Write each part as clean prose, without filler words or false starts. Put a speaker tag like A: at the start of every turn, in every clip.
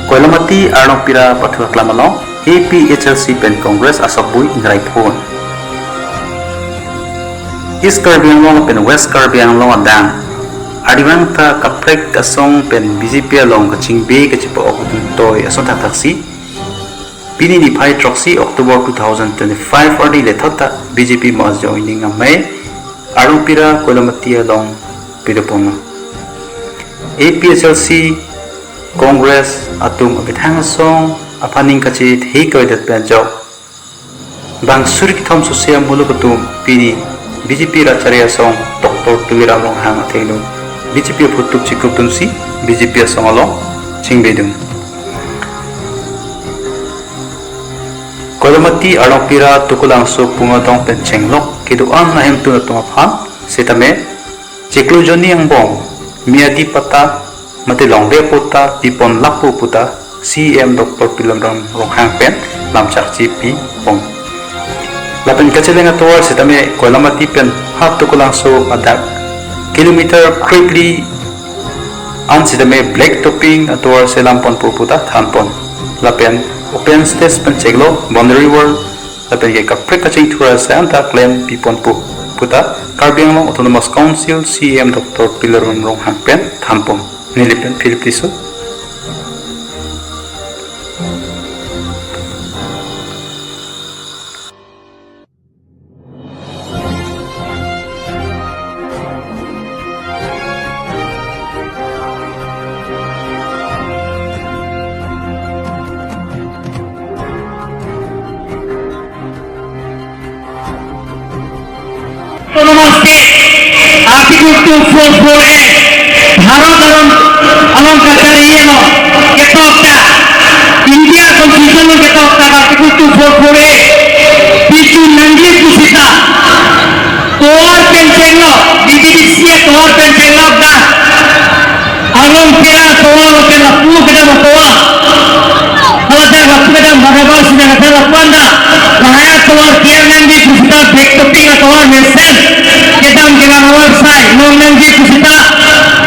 A: Koilamati Arnopira Pathua Klamalong APHLC Pen Congress Asokbui Ingrai Phone East Karbi Anglong Pen West Karbi Anglong Adang Adivanta Kaprek Asong Pen BJP Along Kachingbe Kachipa Okutun Toy Asong Taksi Pini di Pai Troxy October 2025 Ordi Lethota BJP Mas joining Amay Arnopira Koilamati Along Pidopona APHLC Congress atum abithang song apaning kachi thei koidat penjo bang surik thom social mulukutum pini BJP racharia song Dr. Tulira long hang athelu BJP phutuk chikutum si BJP song along chingbedum Koilamati Arnopira tukulang so pungadong penchenglok kiduan na hemtu na tumaphan setame chiklujoni ang bong miadi pata mati longde puta pipon lapu puta CM Dr. Pilamram Ronghang Pen lamchak pi pong lapen kachelenga towar setame Koilamati pen hat tukulang so adak kilometer quickly an setame black topping atowar selampon puta thanpon lapen open stage pen cheglo boundary wall lapen ke kapre kaching thura santa claim pipon puta Karbi Anglong Autonomous Council CM Dr. Pilamram Ronghang Pen thanpon Nilipan Philippines.
B: Namaste. Article 244A. Bharat along kachari no ketokta India Constitution no ketokta Article 244A pichu nangi kusita toar penchenglo BJP toar penchenglo da along pira toar ke lapu ke na toar kalau saya waktu ke dalam bagaimana sudah ada lapuanda lahir toar kian nangi kusita back to ping toar mesen ke dalam jalan website non nangi kusita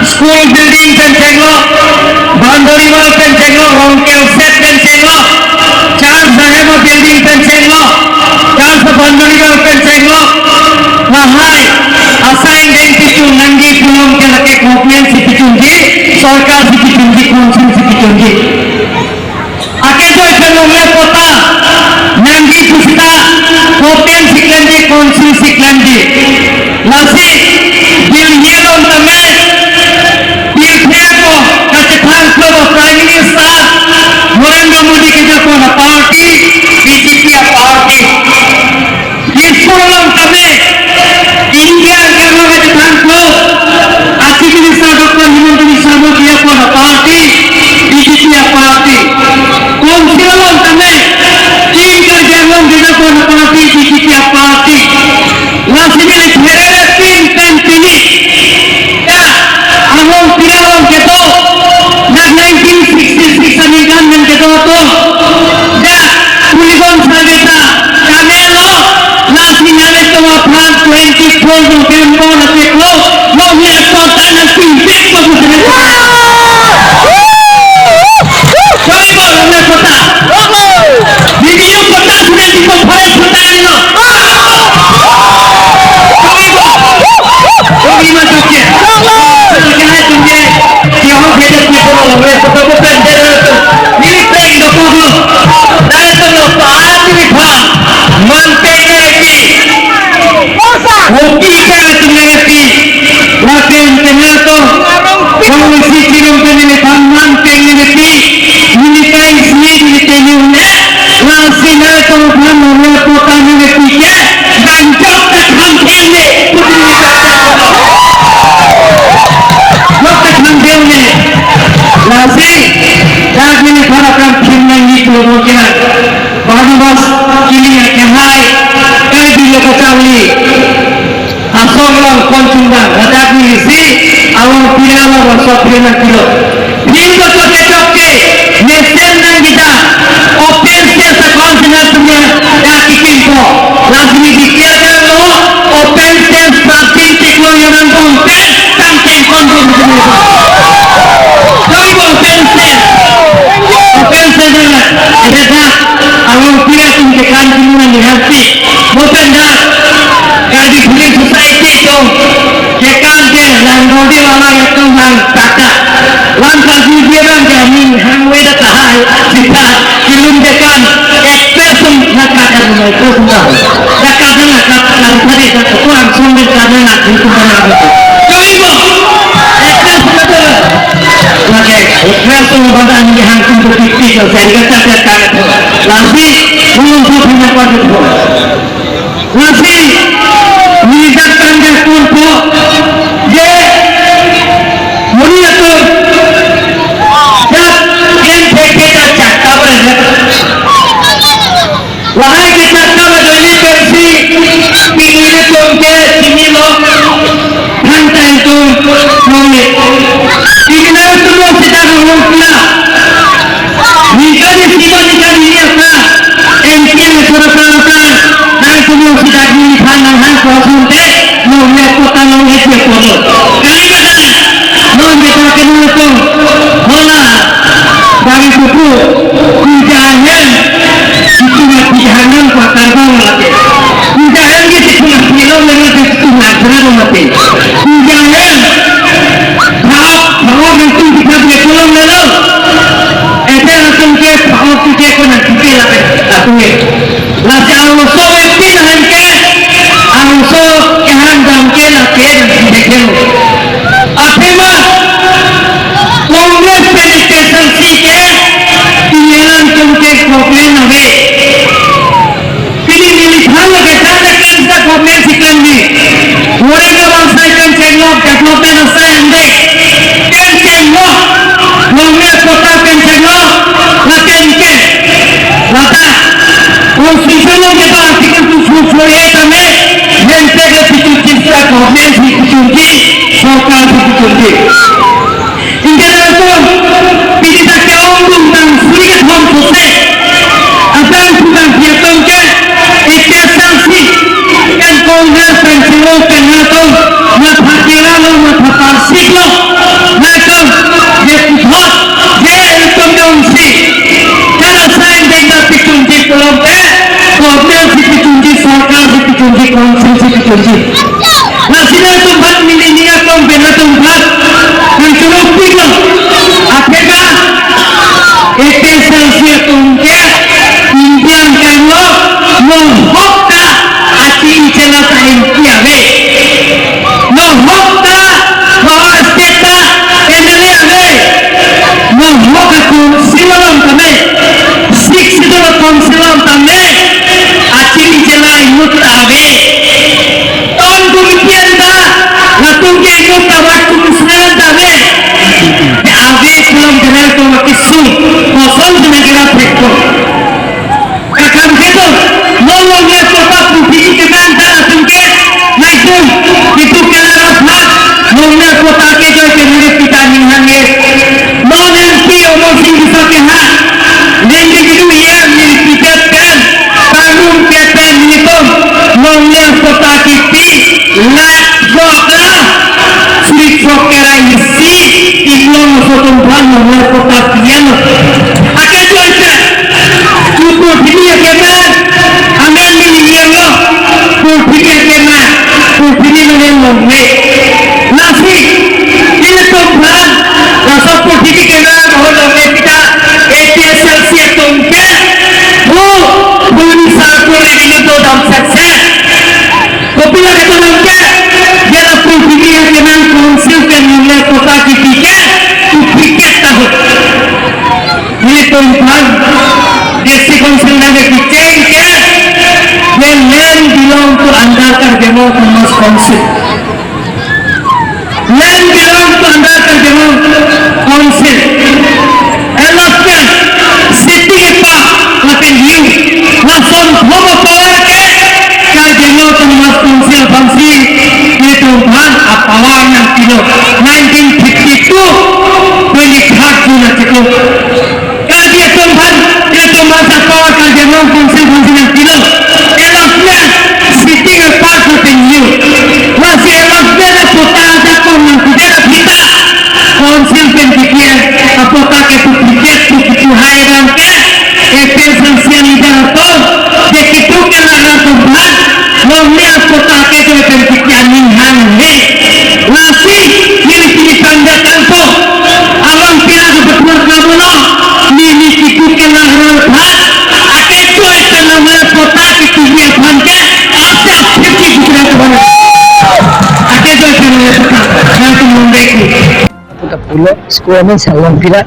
B: school building pencenglo, boundary wall pencenglo, rongkel set pencenglo, Charles Saheba building pencenglo, Charles boundary wall pencenglo, lahai assign dan picu nangi pulong ke laki government si picunji, sorkar si picunji, konsul si picunji. Ake to ikanongnya kota nangi kusita, open si klanji, konsul si klanji, nasi bil yelong tamen. Prime Minister Narendra Modi ke jago na party BJP party Ispulang kami India ke mga jatangko Ati Minister Dr. Himanta Biswa Modi jago na party BJP party Kung silang kami India jago na party BJP party Nasi milik merere pin pini Ya Ahong pinalang keto 1966 Anigan yang kedoto da Puligon Salita Camelo nasi nyale tua plan 24 November na teklo no hiya total na pimpik ko sa Kaya mo na kota Hindi yung kota sudah di pagpahit kota nino Kami matukya Kaya tunye Kaya beda people away kota bukan milik baik dokono datang ke parti vipa mantega eki hoki ka tuneti lakin tenato komisi kirim penini taman pengineti militai sini tenune lasina to bhamu kota mineti ke banjok ka thamphene putri Nasi dah ini barakan kimnya itu mungkin baru bos kini yang hai kali dia kecali asal orang konsumen ada di sini awal piala masuk piala kilo ini betul betul mesin dan kita open space konsumen punya dah kikim po lagi dikirakan lo open space praktik kilo yang konten sampai konsumen Kami open space Dah, awak kira tunjukkan semua di hati. Bukan dah, kali beli society itu, jekan je, langkodi orang itu hang kata. Langkah dia orang jamin, hang weda tahai, kita kilun jekan, ekspresi nak kata itu semua. Nak kata nak tadi kata kurang sumber kata nak itu mana itu. Coba, ekspresi betul. Oke, ekspresi badan ini hang untuk fikir, saya kata Lasi untuk punya kuat itu. Lasi meningkatkan kultur je muriatu dan kita cakap berada. Wahai kita sama dari versi pilih tongke sini lo hantar itu nulis. Ini semua sedang mengumpulkan. Jika disibuk jika dilihatlah, engkau serta-serta dan semua sudah dipandangkan konsulte, melihat kota melihat kota. Kadang-kadang, kita kenal itu, mana dari buku kujangan, itu kujangan kuatan lagi. Kujangan itu cuma film lagi itu nasional mati. Kujangan, kalau itu kita film lalu. Aku fikir kau nak fikir apa? Aku ni. Lasi aluso itu nanti, aluso yang damke laki fikir. Apa mah? Kongres pendidikan sike, tiada kongres problem nabe. Pilih hal kita kita kongres ikan ni. Mereka bangsa ikan cenglok, cenglok dan saya ande. Ikan cenglok, kongres kota ikan cenglok. Konstitusi kita artikel 74 kami yang telah ditunjukkan Konstitusi ditunjuk sokal ditunjuk. Hingga itu kita keuntung dan sedikit memproses akan sudah diaturkan esensi yang Kongres Pensiun Kenaton Mathakiran Mathaparsiklo Nakon Deputat Konstitusi kalau saya tidak ditunjuk belum Kongres ditunjuk sokal ditunjuk konstitusi ditunjuk. Nah sini tempat milenial pembina tempat yang cukup tinggal. Apakah esensi tungke impian kamu menghokta hati celaka impiannya, menghokta bahwa kita endelea menghokta konsilam kami, siksida konsilam kami, hati celaka imut abe. Natungke ikut waktu musnah tabe, abe belum kenal tu kisah, kosong dengan kenal berikut. Kakak begitu, maunya kota publik kita antara tungke, naikun itu kenal apa? Maunya kota kita kemudian kita nyanyi, mau nanti omong sih bisa kehat, nanti itu yang dipikirkan, bangun kita itu, maunya kota kita, nak kota Sokera isi iklong sotumpan nomor kota piano akan jualnya cukup ini ya keman aman milenial lo ini ya keman ini menengok nasi ini tumpan rasa ini keman bahwa kita EPSLC tungke bisa kurang ini tuh dalam sukses tapi lagi tungke dia publik yang keman konsil mulai kota ketiga publik tahu ini tumpang desi konsil dari ketiga yang lain bilang tu anda kerjemu kemas konsil lain bilang tu anda kerjemu konsil elokkan siti apa lapin hiu langsung homo power ke kerjemu kemas konsil konsil tumpang apawan yang kilo 1952 pelihat guna cukup kaji tumpang itu masa power kaji mau fungsi yang kilo eloknya sitting apart with you masih eloknya putar ada pun yang tidak kita konsil pendidikan apa
C: Kuamen salon pila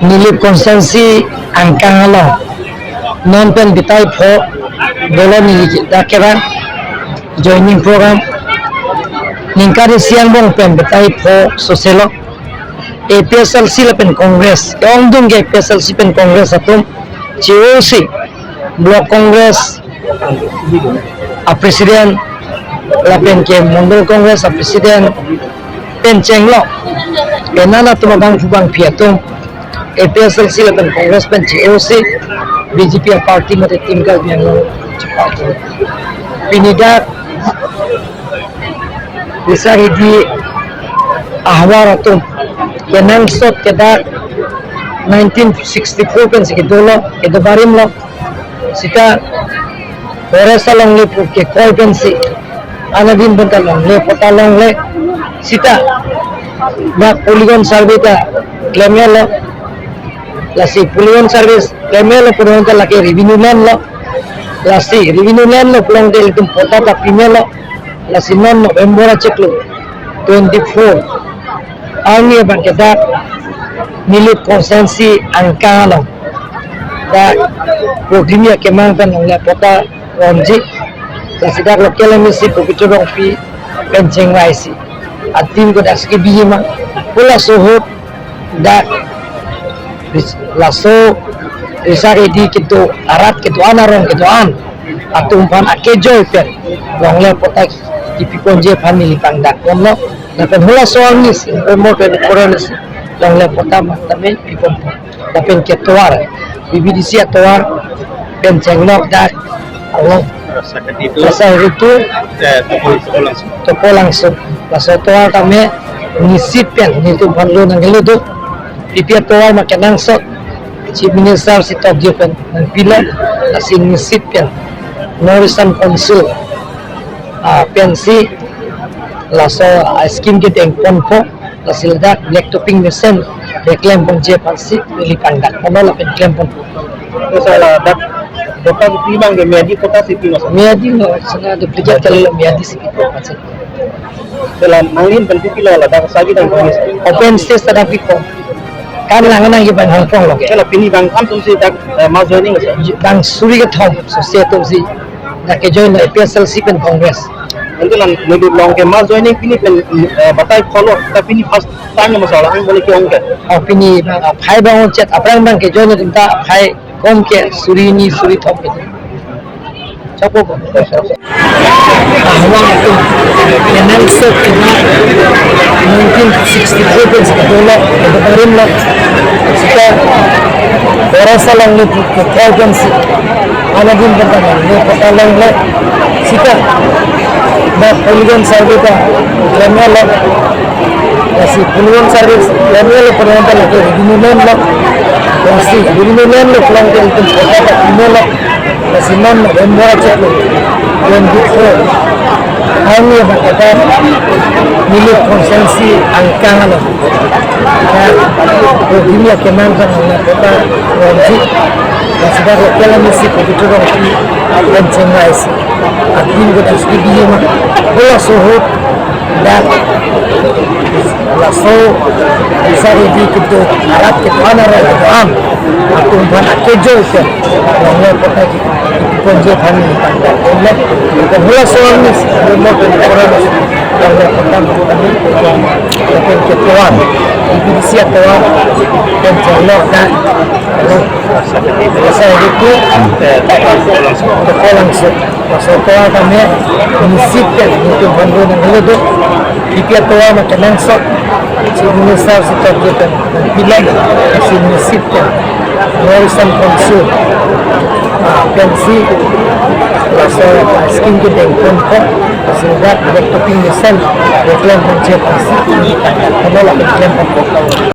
C: nilip konsensi angkang alo non pen bitai pho bolo nili dakeran joining program ningkari siang bong pen bitai pho soselo APSLC la pen kongres yong dung ke APSLC pen kongres atum COC block kongres a presiden la pen ke mongol kongres a presiden pen chenglo enana tumagang fubang piatum APSLC la pen kongres pen COC BJP party mate tinggal yang cepat pinidak bisa di ahwar atum kenang sot kedak 1964 pen sikidolo kedabarim lo sika Foresta long le ke koi pen si anadin bentar long le pota long le sita bak polygon survey ta claimnya lo lasi polygon service claimnya lo pulang ta laki revenue land lo lasi revenue land lo pulang ta itum pota ta pimya lo lasi non November cek lo 24 Angin bangkedak milik konsensi angka lo da programnya kemang tan oleh kota Ronji da sidak lokal misi pupicurong pi penceng waisi atim ko das ke bihima pula sohot da laso risare di kitu arat kitu anarong kitu an atum pan akejoy pen oleh kota tipikonje family pangdak ono dapat hula soal nis remote koranis yang le pertama tapi pipom tapi ketuar BBDC tuar pencenglok dak Allah rasa itu toko langsung rasa tuar kami nisipen itu panlo nang geludo pipi tuar makan langsung chief minister si top jepen nang pila nasi nisipen norisan konsul pensi laso skim kita yang ponpo lasil dak black topping mesin reclaim pengje pansi pilih pandak kono la reclaim ponpo
B: Masalah dak dokter timbang ke Miadi kota Siti mas.
C: miadi no sana de project kalau miadi sikit pasal
B: Dalam angin penting kilo lah dak sagi dan komis.
C: open space tadapi ko kan langan nang iban Hong Kong lo ke
B: Kalau pini bang am tum si dak mas joining mas.
C: bang suri ke thom so se tum si dak ke join APSLC pen congress
B: Nanti lan medu long ke mas joining pini pen batai follow tapi ini first time masalah ang boleh kiong ke.
C: opini phai bang chat aprang bang ke join tinta phai kom ke suri ni suri thom ke chapo ko ahwang itu kenal set kena 1964 pen sikadolo kedabarim lo sika Foresta long le ke koi si anadin bentar le pota long le sika da polygon survey ta claimnya lo lasi polygon service claimnya lo perintah lagi revenue land lo lasi revenue land lo pulang ke itu pota ta pimya lo lasi non November cek lo 24 Angin bangkedak milik konsensi angka lo ya programnya kemang tan oleh kota Ronji dan sudah lokal misi pupicurong pi penceng waisi atin ko tas bihima pula sohot dan laso isari di kitu arat kitu anara am atum ban akejo ke oleh kota konje family pangkat oleh dan pula soal nis remote koranis oleh kota kami dan ketuan BBDC tuan pencenglok dan saya itu toko langsung maksudnya kami menyisipkan untuk bantuan yang itu di tua makan langsung si minister si terjadi dan bilang si menyisipkan warisan konsul pensi rasa skim kita yang konflik sehingga ada topping mesin reklam pencetak si menolak reklam